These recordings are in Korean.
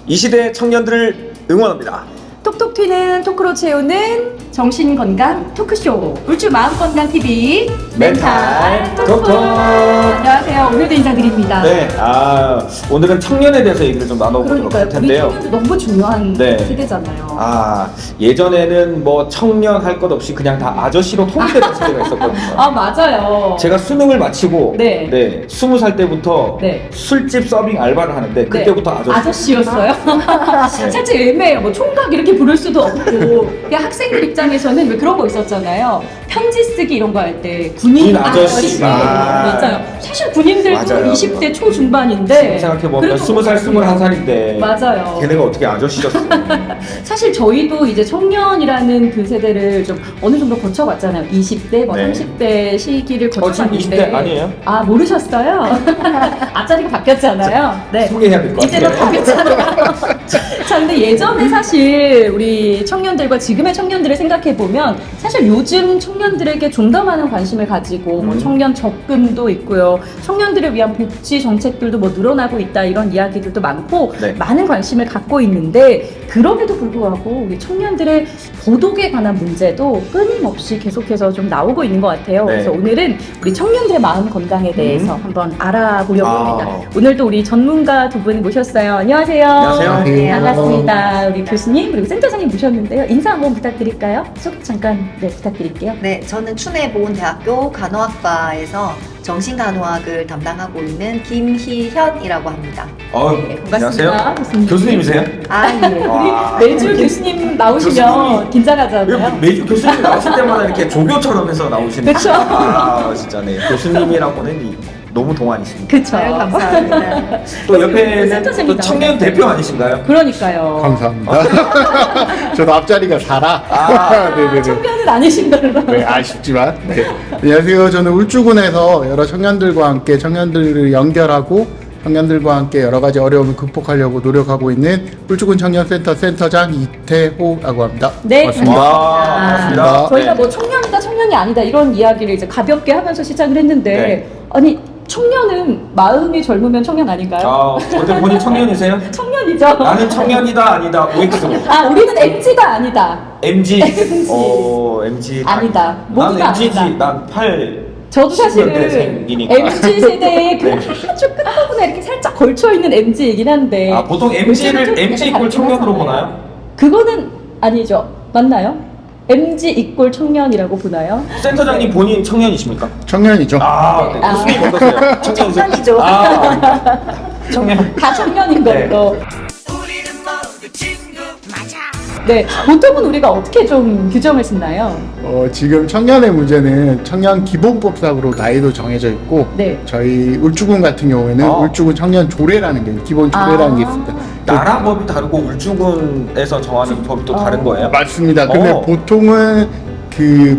이 시대 청년들을 응원합니다. 톡톡 튀는 토크로 채우는 정신건강 토크쇼 울주 마음건강TV 멘탈 톡톡. 안녕하세요. 오늘도 인사드립니다. 네, 오늘은 청년에 대해서 얘기를 좀 나눠보도록 할 그러니까요. 우리 텐데요. 청년들 너무 중요한 네. 세대잖아요. 예전에는 뭐 청년 할 것 없이 그냥 다 아저씨로 통일되는 시대가 있었거든요. 맞아요. 제가 수능을 마치고 네. 20살 때부터 네. 술집 서빙 알바를 하는데 그때부터 아저씨였어요? 살짝 애매해요. 뭐 총각 이렇게 부를 수도 없고 그냥 학생들 입장에서는 왜 그런 거 있었잖아요. 편지 쓰기 이런 거 할 때 군인 아저씨. 맞아요. 사실 군인들도 맞아요. 20대 초중반인데 생각해보면 20살, 21살인데 맞아요. 걔네가 어떻게 아저씨였어. 사실 저희도 이제 청년이라는 그 세대를 좀 어느 정도 거쳐봤잖아요. 20대, 뭐 네. 30대 시기를 지금 거쳐봤는데 20대 아니에요? 모르셨어요? 앞자리가 바뀌었잖아요. 네. 소개해야 될 것 이제는 같아요. 바뀌었잖아요. 자, 근데 예전에 사실 우리 청년들과 지금의 청년들을 생각해보면 사실 요즘 청년들에게 좀 더 많은 관심을 가지고 뭐 청년 적금도 있고요. 청년들을 위한 복지 정책들도 뭐 늘어나고 있다 이런 이야기들도 많고 네. 많은 관심을 갖고 있는데 그럼에도 불구하고 우리 청년들의 도덕에 관한 문제도 끊임없이 계속해서 좀 나오고 있는 것 같아요. 네. 그래서 오늘은 우리 청년들의 마음 건강에 대해서 한번 알아보려고 합니다. 오늘도 우리 전문가 두 분 모셨어요. 안녕하세요. 안녕하세요. 네, 반갑습니다. 우리 교수님 그리고 센터장님 모셨는데요. 인사 한번 부탁드릴까요? 소개 잠깐 부탁드릴게요. 네, 저는 춘해보건대학교 간호학과에서 정신간호학을 담당하고 있는 김희현이라고 합니다. 반갑습니다. 안녕하세요. 교수님. 교수님이세요? 예. 와. 우리 매주 교수님 나오시면 교수님이 긴장하잖아요. 매주 교수님 나오실 때마다 이렇게 조교처럼 해서 나오시는. 그쵸. 진짜 네. 교수님이라고는 너무 동안이십니다. 그쵸. 아유, 감사합니다. 또 옆에는 센터장님 또 청년 나오세요. 대표 아니신가요? 그러니까요. 감사합니다. 저도 앞자리가 4라. 네네네. 청년은 아니신 걸로. 네, 아쉽지만. 네. 안녕하세요. 저는 울주군에서 여러 청년들과 함께 청년들을 연결하고 청년들과 함께 여러 가지 어려움을 극복하려고 노력하고 있는 울주군 청년센터 센터장 이태호라고 합니다. 네, 반갑습니다. 와, 반갑습니다. 저희가 네. 뭐 청년이다 청년이 아니다 이런 이야기를 이제 가볍게 하면서 시작을 했는데 네. 아니 청년은 마음이 젊으면 청년 아닌가요? 어때 본인 청년이세요? 청년이죠. 나는 청년이다 아니다 OX로. 우리는 MZ다 아니다. MG. MG. MG. 아니다. 난 모두가 MG지. 아니다. 난 8. 저도 사실은 10년대생이니까. MZ 세대의 그 네. 아주 끝부분에 이렇게 살짝 걸쳐 있는 MZ이긴 한데. 보통 MG를 MG 이꼴 청년으로 보나요? 그거는 아니죠. 맞나요? MG 이꼴 청년이라고 보나요? 센터장님 본인 청년이십니까? 청년이죠. 네. 교수님 어떠세요? 청년이죠. 청년. 다 청년인 네. 걸로. 네, 보통은 우리가 어떻게 좀 규정을 짓나요? 지금 청년의 문제는 청년 기본법상으로 나이도 정해져 있고 네. 저희 울주군 같은 경우에는 울주군 청년 조례라는 게 기본 조례라는 게 있습니다. 나라 법이 다르고 울주군에서 정하는 법이 또 다른 거예요? 맞습니다. 근데 보통은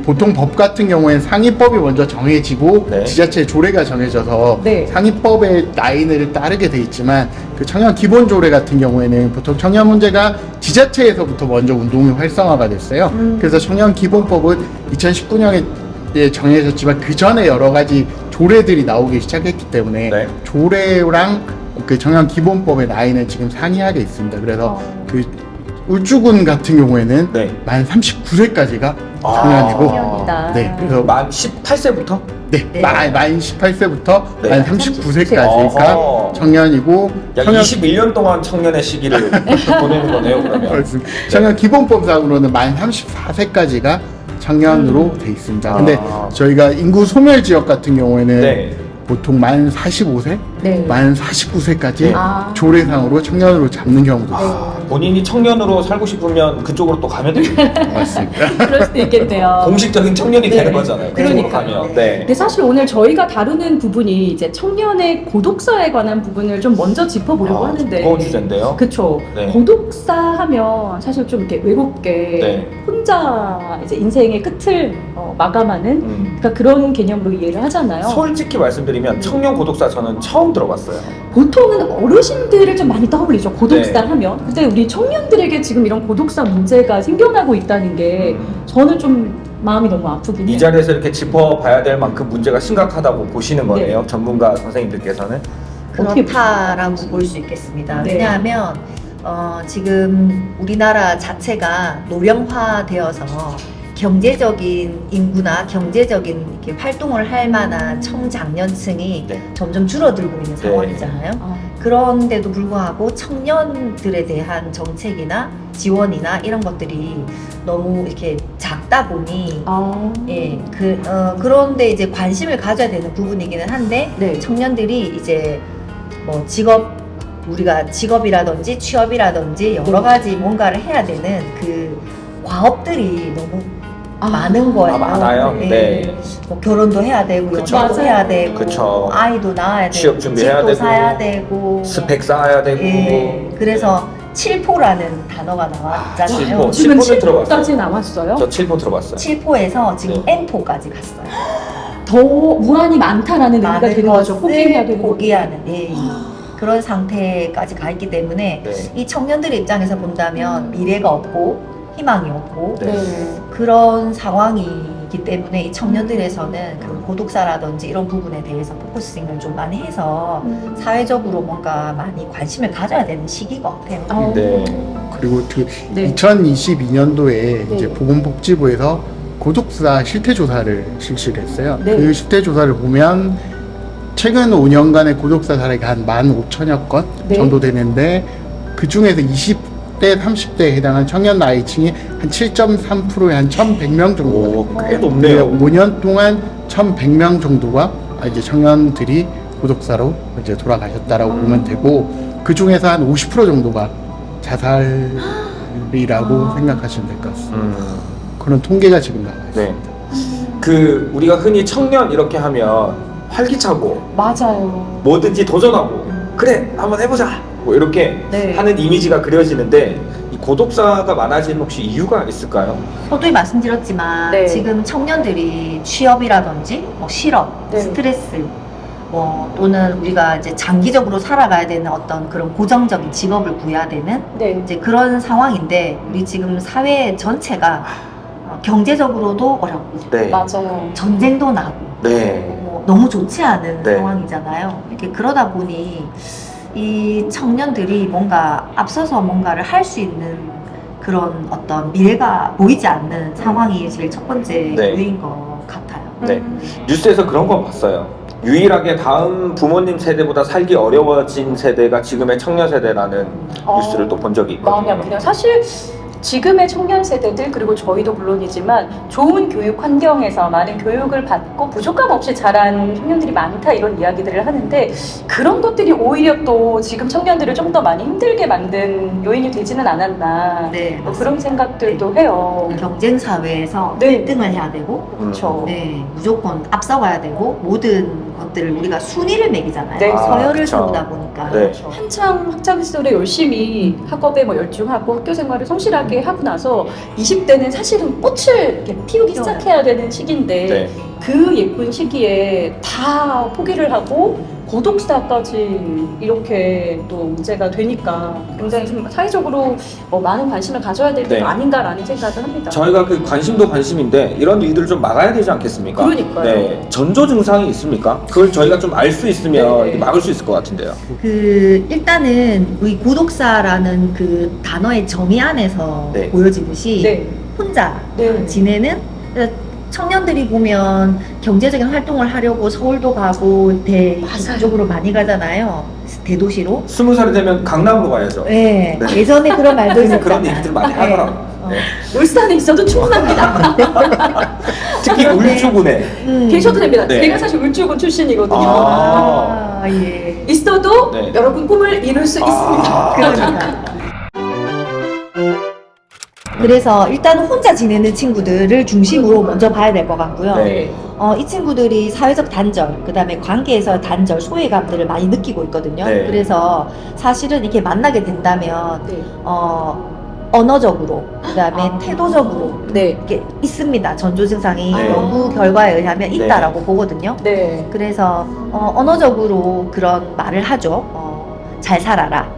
보통 법 같은 경우에는 상위법이 먼저 정해지고 네. 지자체 조례가 정해져서 네. 상위법의 라인을 따르게 돼 있지만 그 청년 기본 조례 같은 경우에는 보통 청년 문제가 지자체에서부터 먼저 운동이 활성화가 됐어요. 그래서 청년 기본법은 2019년에 정해졌지만 그 전에 여러 가지 조례들이 나오기 시작했기 때문에 네. 조례랑 그 청년 기본법의 라인은 지금 상이하게 있습니다. 그래서 그 울주군 같은 경우에는 네. 만 39세까지가 청년이고 청년이다. 네, 그래서 만 18세부터? 만 18세부터 네. 만 39세까지가 어허. 청년이고 약 21년 동안 청년의 시기를 보내는 거네요, 그러면. 청년 기본법상으로는 만 34세까지가 청년으로 돼 있습니다. 근데 저희가 인구 소멸 지역 같은 경우에는 네. 보통 만 45세, 네. 만 49세까지 아. 조례상으로 청년으로 잡는 경우도 있습니다. 본인이 청년으로 살고 싶으면 그쪽으로 또 가면 되죠. 맞습니다. 그럴 수도 있겠네요. 공식적인 청년이 네. 되는 거잖아요. 그쪽으로 그러니까요. 가면. 네. 근데 사실 오늘 저희가 다루는 부분이 이제 청년의 고독사에 관한 부분을 좀 먼저 짚어보려고 하는데. 무거운 주제인데요. 그쵸. 네. 고독사 하면 사실 좀 이렇게 외롭게 네. 혼자 이제 인생의 끝을 마감하는 그러니까 그런 개념으로 이해를 하잖아요. 솔직히 말씀드리면 청년 고독사 저는 처음 들어봤어요. 보통은 어르신들을 좀 많이 떠올리죠. 고독사 네. 하면. 근데 우리 청년들에게 지금 이런 고독사 문제가 생겨나고 있다는 게 저는 좀 마음이 너무 아프긴 해요. 이 자리에서 이렇게 짚어봐야 될 만큼 문제가 심각하다고 보시는 네. 거네요. 전문가 선생님들께서는. 어떻게 그렇다라고 볼 수 있겠습니다. 네. 왜냐하면 지금 우리나라 자체가 노령화되어서 경제적인 인구나 경제적인 이렇게 활동을 할 만한 청장년층이 네. 점점 줄어들고 있는 상황이잖아요. 그런데도 불구하고 청년들에 대한 정책이나 지원이나 이런 것들이 너무 이렇게 작다 보니 예, 그런데 이제 관심을 가져야 되는 부분이기는 한데 네. 청년들이 이제 뭐 우리가 직업이라든지 취업이라든지 여러 네. 가지 뭔가를 해야 되는 그 과업들이 너무 많은 거예요. 많아요. 예. 네. 뭐 결혼도 해야 되고, 그쵸. 연애도 해야 되고, 그쵸. 아이도 낳아야 되고, 취업 준비해야 집도 되고, 사야 되고, 스펙 쌓아야 되고. 예. 그래서 7포라는 단어가 나왔잖아요. 칠포. 지금 칠포는 들어봤어요. 7포까지 나왔어요? 저 7포 들어봤어요. 7포에서 지금 네. N포까지 갔어요. 더 무한히 많다라는 의미가 많은 되는 거죠. 것을 포기해야 되는 거. 포기하는 예. 그런 상태까지 가 있기 때문에 네. 이 청년들의 입장에서 본다면 미래가 없고 희망이 없고 네. 그런 상황이기 때문에 이 청년들에서는 그 고독사라든지 이런 부분에 대해서 포커싱을 좀 많이 해서 사회적으로 뭔가 많이 관심을 가져야 되는 시기인 것 같아요. 네. 그리고 그 네. 2022년도에 이제 네. 보건복지부에서 고독사 실태조사를 실시를 했어요. 네. 그 실태조사를 보면 최근 5년간의 고독사 사례가 한 15,000여 건 네. 정도 되는데 그 중에서 20대, 30대에 해당한 청년 나이층이 한 7.3%에 한 1,100명 정도. 오, 꽤 높네요. 5년 동안 1,100명 정도가 이제 청년들이 고독사로 이제 돌아가셨다라고 보면 되고 그 중에서 한 50% 정도가 자살이라고 생각하시면 될 것 같습니다. 그런 통계가 지금 나와 있습니다. 네. 그 우리가 흔히 청년 이렇게 하면 활기차고 맞아요. 뭐든지 도전하고 그래 한번 해보자 뭐 이렇게 네. 하는 이미지가 그려지는데 이 고독사가 많아지는 혹시 이유가 있을까요? 서두에 말씀드렸지만 네. 지금 청년들이 취업이라든지 뭐 실업, 네. 스트레스 뭐 또는 우리가 이제 장기적으로 살아가야 되는 어떤 그런 고정적인 직업을 구해야 되는 네. 이제 그런 상황인데 우리 지금 사회 전체가 경제적으로도 어렵고 네. 맞아요. 전쟁도 나고 네. 너무 좋지 않은 네. 상황이잖아요. 이렇게 그러다 보니 이 청년들이 뭔가 앞서서 뭔가를 할 수 있는 그런 어떤 미래가 보이지 않는 상황이 제일 첫 번째 네. 이유인 것 같아요. 네. 뉴스에서 그런 건 봤어요. 유일하게 다음 부모님 세대보다 살기 어려워진 세대가 지금의 청년 세대라는 뉴스를 또 본 적이 마음이 있거든요. 아프네요. 사실 지금의 청년 세대들 그리고 저희도 물론이지만 좋은 교육 환경에서 많은 교육을 받고 부족함 없이 자란 청년들이 많다 이런 이야기들을 하는데 그런 것들이 오히려 또 지금 청년들을 좀 더 많이 힘들게 만든 요인이 되지는 않았나 네, 뭐 그런 생각들도 해요. 경쟁 사회에서 네. 1등을 해야 되고 그렇죠. 네, 무조건 앞서가야 되고 모든 것들을 우리가 순위를 매기잖아요. 네. 서열을 그쵸. 세우다 보니까 네. 그렇죠. 한창 학창 시절에 열심히 학업에 뭐 열중하고 학교 생활을 성실하게 하고 나서 20대는 사실은 꽃을 이렇게 피우기 시작해야 되는 시기인데 네. 그 예쁜 시기에 다 포기를 하고 고독사까지 이렇게 또 문제가 되니까 굉장히 좀 사회적으로 많은 관심을 가져야 될 때가 네. 아닌가라는 생각을 합니다. 저희가 그 관심도 관심인데 이런 일들을 좀 막아야 되지 않겠습니까? 그러니까요. 네. 전조 증상이 있습니까? 그걸 저희가 좀 알 수 있으면 네. 이렇게 막을 수 있을 것 같은데요. 일단은 우리 고독사라는 그 단어의 정의 안에서 네. 보여지듯이 네. 혼자 네. 지내는 청년들이 보면 경제적인 활동을 하려고 서울도 가고 그쪽으로 많이 가잖아요. 대도시로. 20살이 되면 강남으로 가야죠. 네. 네. 예전에 그런 말도 그런 있었잖아요. 얘기들 많이 네. 하더라고요. 네. 울산에 있어도 충분합니다. 특히 울주군에 계셔도 됩니다. 네. 제가 사실 울주군 출신이거든요. 아. 예. 있어도 네. 여러분 꿈을 이룰 수 있습니다. 그러니까. 그래서 일단 혼자 지내는 친구들을 중심으로 먼저 봐야 될 것 같고요. 네. 이 친구들이 사회적 단절, 그 다음에 관계에서 단절, 소외감들을 많이 느끼고 있거든요. 네. 그래서 사실은 이렇게 만나게 된다면, 네. 언어적으로, 그 다음에 태도적으로 네. 이게 있습니다. 전조 증상이 네. 연구 결과에 의하면 네. 있다라고 보거든요. 네. 그래서 언어적으로 그런 말을 하죠. 잘 살아라.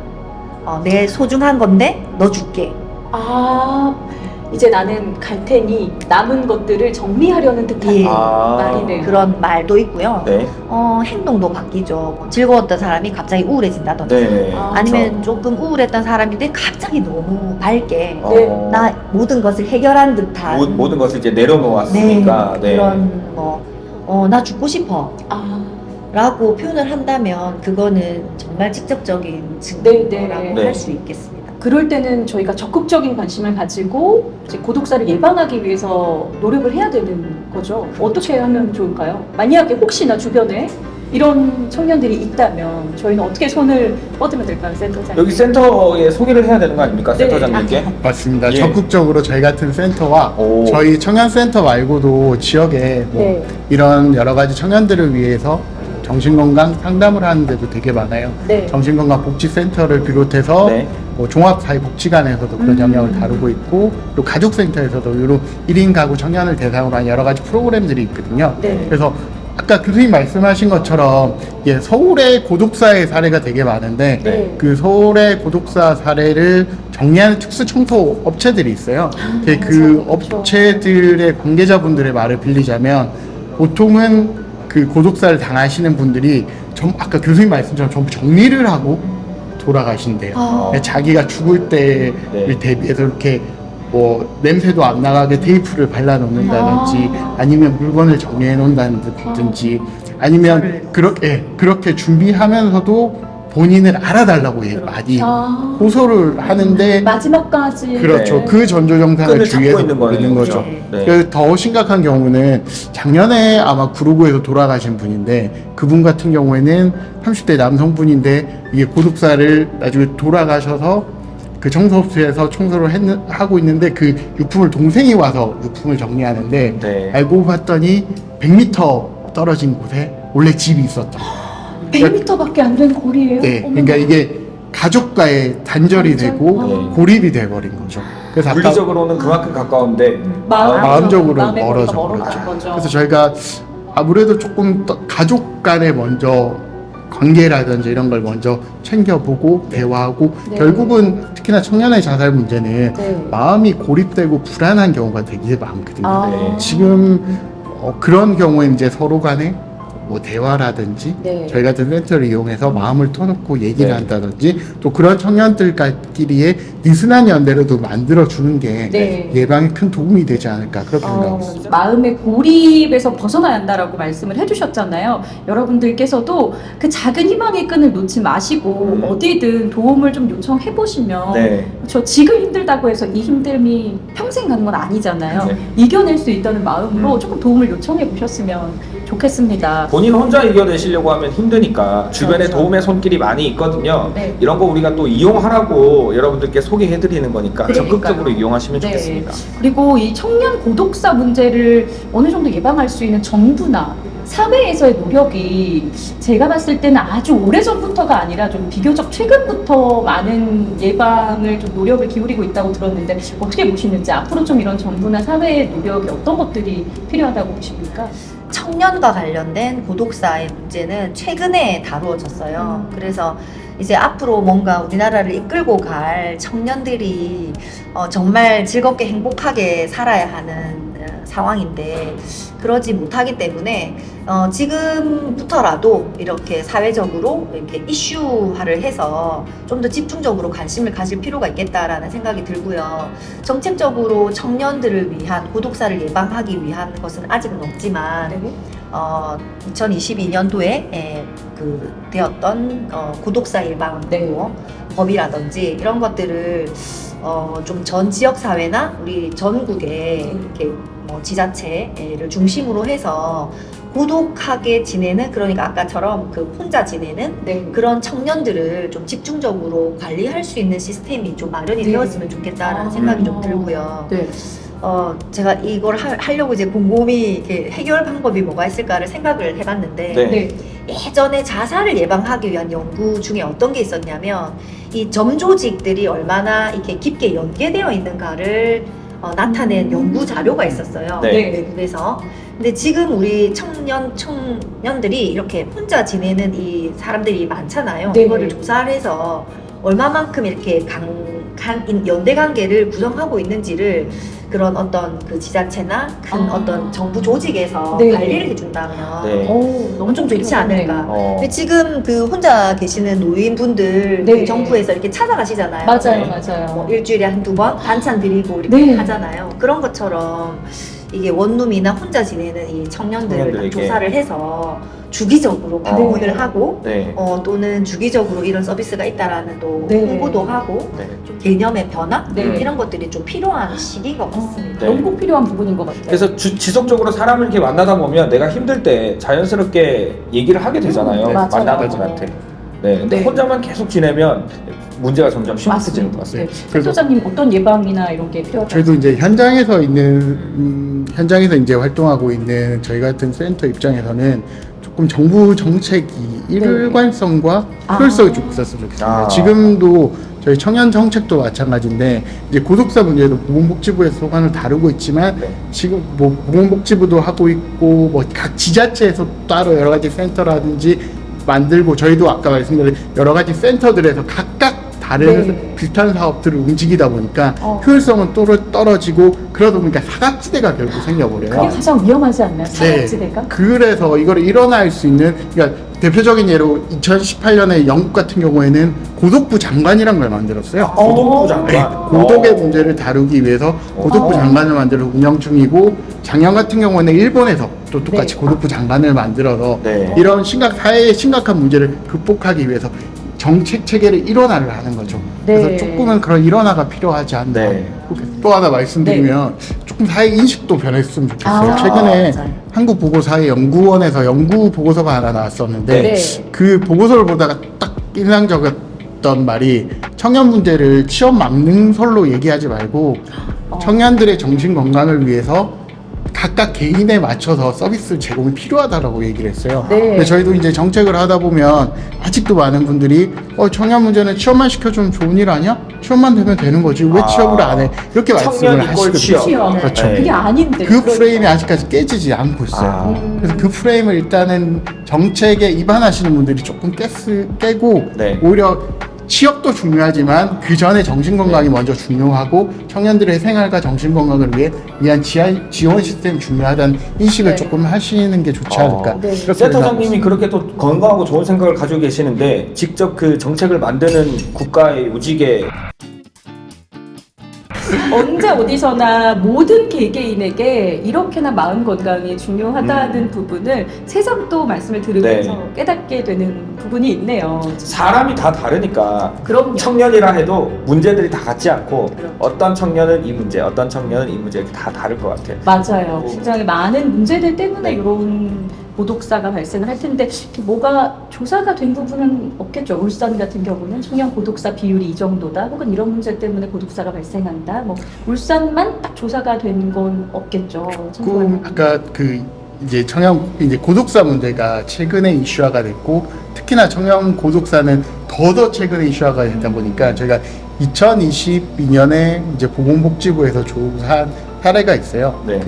내 소중한 건데 너 줄게. 아, 이제 나는 갈 테니 남은 것들을 정리하려는 듯한 예. 말이네요. 그런 말도 있고요. 네. 행동도 바뀌죠. 뭐 즐거웠던 사람이 갑자기 우울해진다든지 네. 아니면 조금 우울했던 사람인데 갑자기 너무 밝게 어, 나 모든 것을 해결한 듯한 모든 것을 이제 내려놓았으니까. 네. 그런 나 죽고 싶어 아, 라고 표현을 한다면 그거는 정말 직접적인 네, 증거라고 네. 네. 할 수 있겠습니다. 그럴 때는 저희가 적극적인 관심을 가지고 이제 고독사를 예방하기 위해서 노력을 해야 되는 거죠. 어떻게 하면 좋을까요? 만약에 혹시나 주변에 이런 청년들이 있다면 저희는 어떻게 손을 뻗으면 될까요, 센터장님? 여기 센터에 소개를 해야 되는 거 아닙니까? 네. 센터장님께? 맞습니다. 예. 적극적으로 저희 같은 센터와 오. 저희 청년센터 말고도 지역에 뭐 네. 이런 여러 가지 청년들을 위해서 정신건강 상담을 하는 데도 되게 많아요. 네. 정신건강복지센터를 비롯해서 네. 뭐 종합사회복지관에서도 그런 영역을 다루고 있고 또 가족센터에서도 이런 1인 가구 청년을 대상으로 한 여러 가지 프로그램들이 있거든요. 네. 그래서 아까 교수님 말씀하신 것처럼 서울의 고독사의 사례가 되게 많은데 네. 그 서울의 고독사 사례를 정리하는 특수 청소 업체들이 있어요. 근데 그 그렇죠. 업체들의 관계자분들의 말을 빌리자면 보통은 그 고독사를 당하시는 분들이 아까 교수님 말씀처럼 전부 정리를 하고 돌아가신대요. 아. 자기가 죽을 때를 네. 대비해서 이렇게 뭐 냄새도 안 나가게 테이프를 발라놓는다든지 아니면 물건을 정리해 놓는다든지 아니면 그렇게 준비하면서도 본인을 알아달라고 많이 아. 호소를 하는데 마지막까지 그렇죠. 네. 그 전조정상을 끈을 잡고 주위에서 있는 모르는 거네요. 거죠. 네. 네. 그래서 더 심각한 경우는 작년에 아마 구로구에서 돌아가신 분인데 그분 같은 경우에는 30대 남성분인데 이게 고독사를 나중에 돌아가셔서 그 청소업소에서 청소를 하고 있는데 그 유품을 동생이 와서 유품을 정리하는데 네. 알고 봤더니 100m 떨어진 곳에 원래 집이 있었다. 100m밖에 안 되는 거리예요? 네, 어머나. 그러니까 이게 가족과의 단절이 단절? 되고 네. 고립이 돼버린 거죠. 그래서 아까 물리적으로는 그만큼 가까운데 마음적으로 마음의 멀어져 거리가 버렸죠. 멀어진 거죠. 그래서 저희가 아무래도 조금 더 가족 간에 먼저 관계라든지 이런 걸 먼저 챙겨보고 대화하고 네. 결국은 특히나 청년의 자살 문제는 네. 마음이 고립되고 불안한 경우가 되게 많거든요. 아. 네. 지금 그런 경우에 이제 서로 간에 뭐 대화라든지 네. 저희 같은 센터를 이용해서 마음을 터놓고 얘기를 네. 한다든지 또 그런 청년들끼리의 느슨한 연대를 또 만들어주는 게 네. 예방에 큰 도움이 되지 않을까 그렇게 생각합니다. 마음의 고립에서 벗어나야 한다라고 말씀을 해주셨잖아요. 여러분들께서도 그 작은 희망의 끈을 놓지 마시고 어디든 도움을 좀 요청해 보시면 네. 저 지금 힘들다고 해서 이 힘듦이 평생 가는 건 아니잖아요. 네. 이겨낼 수 있다는 마음으로 조금 도움을 요청해 보셨으면 좋겠습니다. 본인 혼자 이겨내시려고 하면 힘드니까 주변에 그렇죠. 도움의 손길이 많이 있거든요. 네. 이런 거 우리가 또 이용하라고 여러분들께 소개해드리는 거니까 그러니까요. 적극적으로 이용하시면 네. 좋겠습니다. 그리고 이 청년 고독사 문제를 어느 정도 예방할 수 있는 정부나 사회에서의 노력이 제가 봤을 때는 아주 오래전부터가 아니라 좀 비교적 최근부터 많은 예방을 좀 노력을 기울이고 있다고 들었는데 어떻게 보시는지 앞으로 좀 이런 정부나 사회의 노력이 어떤 것들이 필요하다고 보십니까? 청년과 관련된 고독사의 문제는 최근에 다루어졌어요. 그래서 이제 앞으로 뭔가 우리나라를 이끌고 갈 청년들이 정말 즐겁게 행복하게 살아야 하는 상황인데 그러지 못하기 때문에 지금부터라도 이렇게 사회적으로 이렇게 이슈화를 해서 좀 더 집중적으로 관심을 가질 필요가 있겠다라는 생각이 들고요. 정책적으로 청년들을 위한 고독사를 예방하기 위한 것은 아직은 없지만 2022년도에 되었던 고독사 예방 네. 법이라든지 이런 것들을 좀 전 지역 사회나 우리 전국에 이렇게 지자체를 중심으로 해서 고독하게 지내는 그러니까 아까처럼 그 혼자 지내는 네. 그런 청년들을 좀 집중적으로 관리할 수 있는 시스템이 좀 마련이 네. 되었으면 좋겠다라는 생각이 좀 들고요. 네. 제가 이걸 하려고 이제 곰곰이 이렇게 해결 방법이 뭐가 있을까를 생각을 해봤는데 네. 네. 예전에 자살을 예방하기 위한 연구 중에 어떤 게 있었냐면 이 점조직들이 얼마나 이렇게 깊게 연계되어 있는가를 나타낸 연구 자료가 있었어요. 네. 외국에서. 근데 지금 우리 청년들이 이렇게 혼자 지내는 이 사람들이 많잖아요. 네. 이거를 조사를 해서 얼마만큼 이렇게 강한 연대 관계를 구성하고 있는지를 그런 어떤 그 지자체나 큰 아. 어떤 정부 조직에서 네. 관리를 해준다면 네. 너무 좀 좋지 않을까. 어. 근데 지금 그 혼자 계시는 노인분들 네. 그 정부에서 이렇게 찾아가시잖아요. 맞아요, 네. 맞아요. 뭐 일주일에 한두 번 반찬 드리고 이렇게 네. 하잖아요. 그런 것처럼 이게 원룸이나 혼자 지내는 이 청년들을 청년들에게. 조사를 해서 주기적으로 방문을 하고 네. 또는 주기적으로 이런 서비스가 있다라는 또 네. 홍보도 하고 네. 좀 개념의 변화 네. 이런 것들이 좀 필요한 시기인 것 같습니다. 네. 너무 꼭 필요한 부분인 것 같아요. 그래서 지속적으로 사람을 이렇게 만나다 보면 내가 힘들 때 자연스럽게 얘기를 하게 되잖아요. 맞아요. 만나는 분한테. 네. 근데 네. 혼자만 계속 지내면 문제가 점점 심각해지는 것 같아요. 네. 최 소장님 어떤 예방이나 이런 게 필요하다고? 저희도 이제 현장에서 현장에서 이제 활동하고 있는 저희 같은 센터 입장에서는 조금 정부 정책이 일관성과 효율성이 좀 있었으면 좋겠습니다. 아. 지금도 저희 청년 정책도 마찬가지인데 이제 고독사 문제도 보건복지부에서 소관을 다루고 있지만 네. 지금 뭐 보건복지부도 하고 있고 뭐 각 지자체에서 따로 여러 가지 센터라든지 만들고 저희도 아까 말씀드린 여러 가지 센터들에서 각각 다른 네. 비슷한 사업들을 움직이다 보니까 어. 효율성은 떨어지고 그러다 보니까 사각지대가 결국 생겨버려요. 그게 가장 위험하지 않나요? 사각지대가? 그래서 이걸 일어날 수 있는 그러니까 대표적인 예로 2018년에 영국 같은 경우에는 고독부 장관이란 걸 만들었어요. 고독부 장관. 네, 고독의 문제를 다루기 위해서 고독부 장관을 만들어 운영 중이고 작년 같은 경우에는 일본에서 또 똑같이 네. 고독부 장관을 만들어서 네. 이런 사회의 심각한 문제를 극복하기 위해서 정책 체계를 일원화를 하는 거죠. 네. 그래서 조금은 그런 일원화가 필요하지 않나. 네. 또 하나 말씀드리면 조금 사회 인식도 변했으면 좋겠어요. 아, 최근에 맞아요. 한국보고사회연구원에서 연구 보고서가 하나 나왔었는데 네. 그 보고서를 보다가 딱 인상적이었던 말이 청년 문제를 취업 막능설로 얘기하지 말고 청년들의 정신 건강을 위해서 각각 개인에 맞춰서 서비스 제공이 필요하다라고 얘기를 했어요. 네. 근데 저희도 이제 정책을 하다 보면 아직도 많은 분들이 청년 문제는 취업만 시켜주면 좋은 일 아니야? 취업만 되면 되는 거지 왜 취업을 안 해? 이렇게 말씀을 청년 이꼴 하시거든요. 취업. 취업. 그렇죠. 네. 그게 아닌데. 그 그렇죠. 프레임이 아직까지 깨지지 않고 있어요. 아. 그래서 그 프레임을 일단은 정책에 입안하시는 분들이 조금 깨고 네. 오히려 취업도 중요하지만 그 전에 정신건강이 먼저 중요하고 청년들의 생활과 정신건강을 위한 지원 시스템이 중요하다는 인식을 네. 조금 하시는 게 좋지 않을까. 네. 그렇게 센터장님이 그렇게 또 건강하고 좋은 생각을 가지고 계시는데 직접 그 정책을 만드는 국가의 요직에 언제 어디서나 모든 개개인에게 이렇게나 마음 건강이 중요하다는 부분을 새삼 또 말씀을 들으면서 네. 깨닫게 되는 부분이 있네요. 사람이 다 다르니까 그럼요. 청년이라 해도 문제들이 다 같지 않고 그렇죠. 어떤 청년은 이 문제, 어떤 청년은 이 문제 이렇게 다 다를 것 같아요. 맞아요. 굉장히 많은 문제들 때문에 네. 이런 고독사가 발생을 할 텐데 이렇게 뭐가 조사가 된 부분은 없겠죠. 울산 같은 경우는 청년 고독사 비율이 이 정도다. 혹은 이런 문제 때문에 고독사가 발생한다. 뭐 울산만 딱 조사가 된 건 없겠죠. 조금 아까 그 이제 이제 고독사 문제가 최근에 이슈화가 됐고 특히나 청년 고독사는 더 최근에 이슈화가 되다 보니까 저희가 2022년에 이제 보건복지부에서 조사한 사례가 있어요. 네.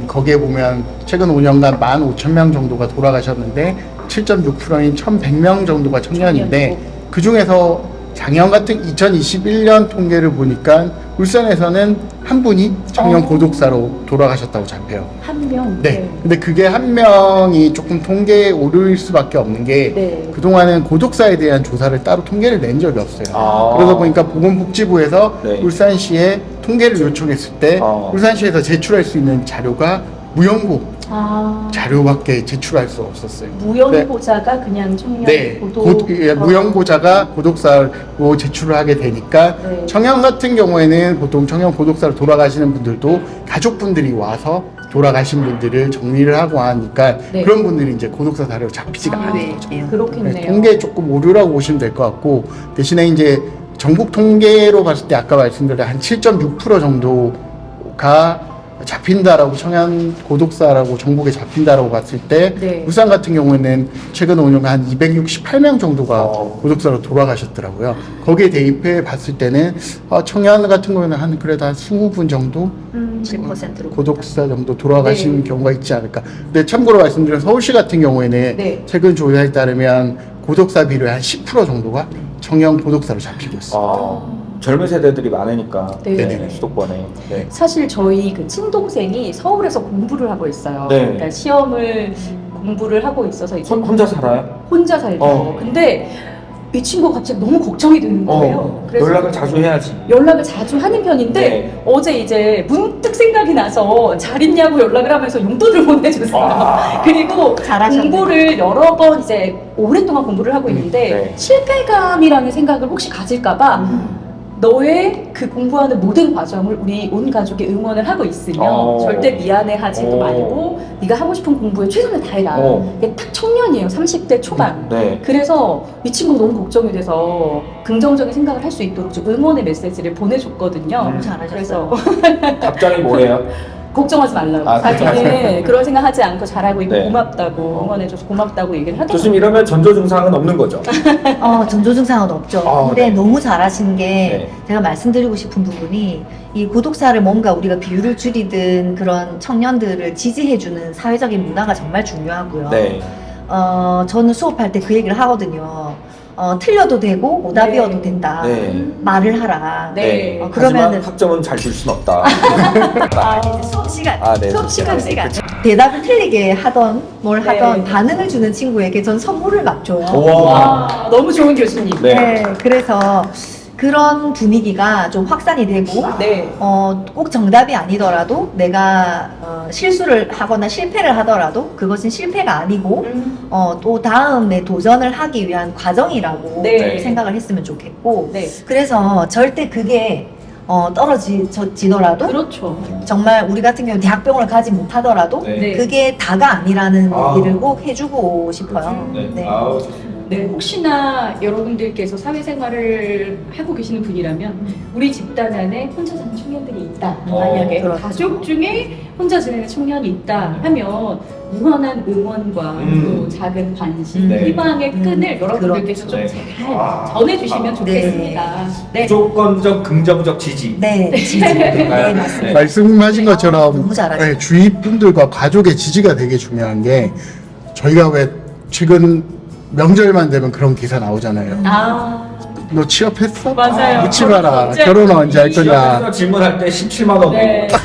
거기에 보면 최근 5년간 15,000명 정도가 돌아가셨는데 7.6%인 1,100명 정도가 청년인데 그 중에서 작년 같은 2021년 통계를 보니까 울산에서는 한 분이 청년 고독사로 돌아가셨다고 잡혀요. 한 명. 네. 근데 그게 한 명이 조금 통계에 오를 수밖에 없는 게 네. 그동안은 고독사에 대한 조사를 따로 통계를 낸 적이 없어요. 아. 그러다 보니까 보건복지부에서 네. 울산시에 통계를 요청했을 때 울산시에서 제출할 수 있는 자료가 무연고 아. 자료밖에 제출할 수 없었어요. 무연고자가 그냥 청년 네, 고독. 무연고자가 고독사로 제출을 하게 되니까 네. 청년 같은 경우에는 보통 청년 고독사로 돌아가시는 분들도 가족분들이 와서 돌아가신 분들을 정리를 하고 하니까 네. 그런 분들이 이제 고독사 사례로 잡히지가 않은 네. 거죠. 그렇겠네요. 네, 통계에 조금 오류라고 보시면 될 것 같고 대신에 이제 전국 통계로 봤을 때 아까 말씀드린 한 7.6% 정도가 잡힌다라고 청년 고독사라고 전국에 잡힌다라고 봤을 때 네. 울산 같은 경우에는 최근 5년간 한 268명 정도가 어. 고독사로 돌아가셨더라고요. 거기에 대입해 봤을 때는 청년 같은 경우는 그래도 한 20분 정도 10%로 고독사 정도 돌아가신 네. 경우가 있지 않을까. 근데 참고로 말씀드린 서울시 같은 경우에는 네. 최근 조사에 따르면 고독사 비율의 한 10% 정도가 청년 고독사로 잡히고 있어요. 아, 젊은 세대들이 많으니까 네. 네, 수도권에. 네. 사실 저희 그 친동생이 서울에서 공부를 하고 있어요. 네. 그러니까 시험을 공부를 하고 있어서 이제 혼자 살아요? 혼자 살죠. 어. 근데 이 친구가 갑자기 너무 걱정이 되는 거예요. 그래서 연락을 자주 해야지. 연락을 자주 하는 편인데 네. 어제 이제 문득 생각이 나서 잘 있냐고 연락을 하면서 용돈을 보내줬어요. 아. 그리고 잘하셨네. 공부를 여러 번 이제 오랫동안 공부를 하고 있는데 네. 실패감이라는 생각을 혹시 가질까봐 너의 그 공부하는 모든 과정을 우리 온 가족이 응원을 하고 있으며 절대 미안해하지도 말고 네가 하고 싶은 공부에 최선을 다해라. 이게 딱 청년이에요. 30대 초반. 네. 그래서 이 친구가 너무 걱정이 돼서 긍정적인 생각을 할 수 있도록 좀 응원의 메시지를 보내줬거든요. 잘하셨어요. 그래서 답장이 뭐예요? 걱정하지 말라고. 아, 자기는 그런 생각하지 않고 잘하고 있고 네. 고맙다고 응원해줘서 고맙다고 얘기를 하더라고요. 교수님 이러면 전조 증상은 없는 거죠? 전조 증상은 없죠. 아, 근데 네. 너무 잘하신 게 네. 제가 말씀드리고 싶은 부분이 이 고독사를 뭔가 우리가 비율을 줄이든 그런 청년들을 지지해주는 사회적인 문화가 정말 중요하고요. 네. 저는 수업할 때 그 얘기를 하거든요. 틀려도 되고 오답이어도 네. 된다. 네. 말을 하라. 네. 하지만 그러면은- 학점은 잘 줄 순 없다. 수업 시간. 아, 네. 수업 시간. 대답을 틀리게 하던 뭘 네. 하던 반응을 주는 친구에게 전 선물을 막 줘요. 우와. 와, 너무 좋은 교수님. 네. 네, 그래서 그런 분위기가 좀 확산이 되고 네. 꼭 정답이 아니더라도 내가 실수를 하거나 실패를 하더라도 그것은 실패가 아니고 또 다음에 도전을 하기 위한 과정이라고 네. 생각을 했으면 좋겠고 네. 그래서 절대 그게 떨어지더라도 그렇죠. 정말 우리 같은 경우 대학병원을 가지 못하더라도 네. 네. 그게 다가 아니라는 아. 얘기를 꼭 해주고 싶어요. 네. 네. 아우, 좋습니다. 네, 혹시나 여러분들께서 사회생활을 하고 계시는 분이라면 우리 집단 안에 혼자 사는 청년들이 있다. 만약에 그렇죠. 가족 중에 혼자 지내는 청년이 있다 하면 무한한 응원과 또 작은 관심, 네. 희망의 끈을 여러분들께서 그렇죠. 좀 네. 잘 아. 전해주시면 아. 좋겠습니다. 네. 무조건적 긍정적 지지. 네, 지지. 네, 맞습니다. 네. 말씀하신 것처럼 너무 잘하시네. 네, 주위 분들과 가족의 지지가 되게 중요한 게 저희가 왜 최근 명절만 되면 그런 기사 나오잖아요. 아, 너 취업했어? 맞아요. 묻지 마라. 언제 결혼 언제 할 시험에서 거냐. 질문할 때 17만 원 네. 내고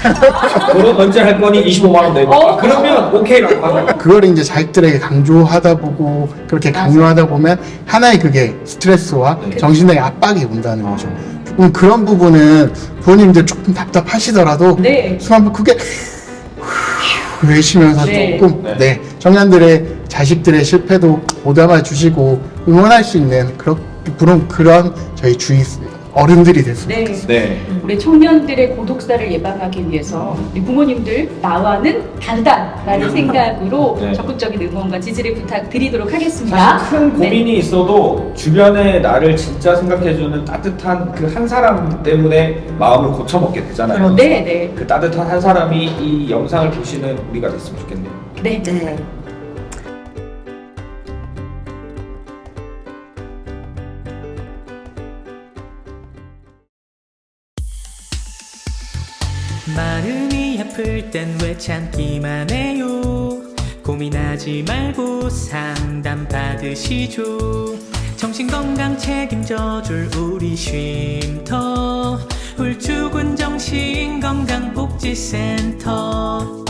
결혼 언제 할 거니 25만 원 내고 그러면 오케이라고 하죠. 그걸 이제 자식들에게 강조하다 보고 그렇게 강요하다 보면 하나의 그게 스트레스와 네. 정신적인 압박이 온다는 거죠. 조금 그런 부분은 부모님들 조금 답답하시더라도 네. 숨 한번 크게 내쉬면서 네. 조금 네. 청년들의 자식들의 실패도 보담해 주시고 응원할 수 있는 그런 저희 주위 어른들이 됐으면 네. 좋겠습니다. 네. 우리 청년들의 고독사를 예방하기 위해서 우리 부모님들 나와는 다르다라는 생각으로 네. 적극적인 응원과 지지를 부탁드리도록 하겠습니다. 사실 큰 고민이 있어도 주변에 나를 진짜 생각해주는 따뜻한 그 한 사람 때문에 마음을 고쳐먹게 되잖아요. 네, 네, 그 따뜻한 한 사람이 이 영상을 보시는 우리가 됐으면 좋겠네요. 네. 네. 마음이 아플 땐 왜 참기만 해요. 고민하지 말고 상담 받으시죠. 정신건강 책임져줄 우리 쉼터 울주군 정신건강복지센터.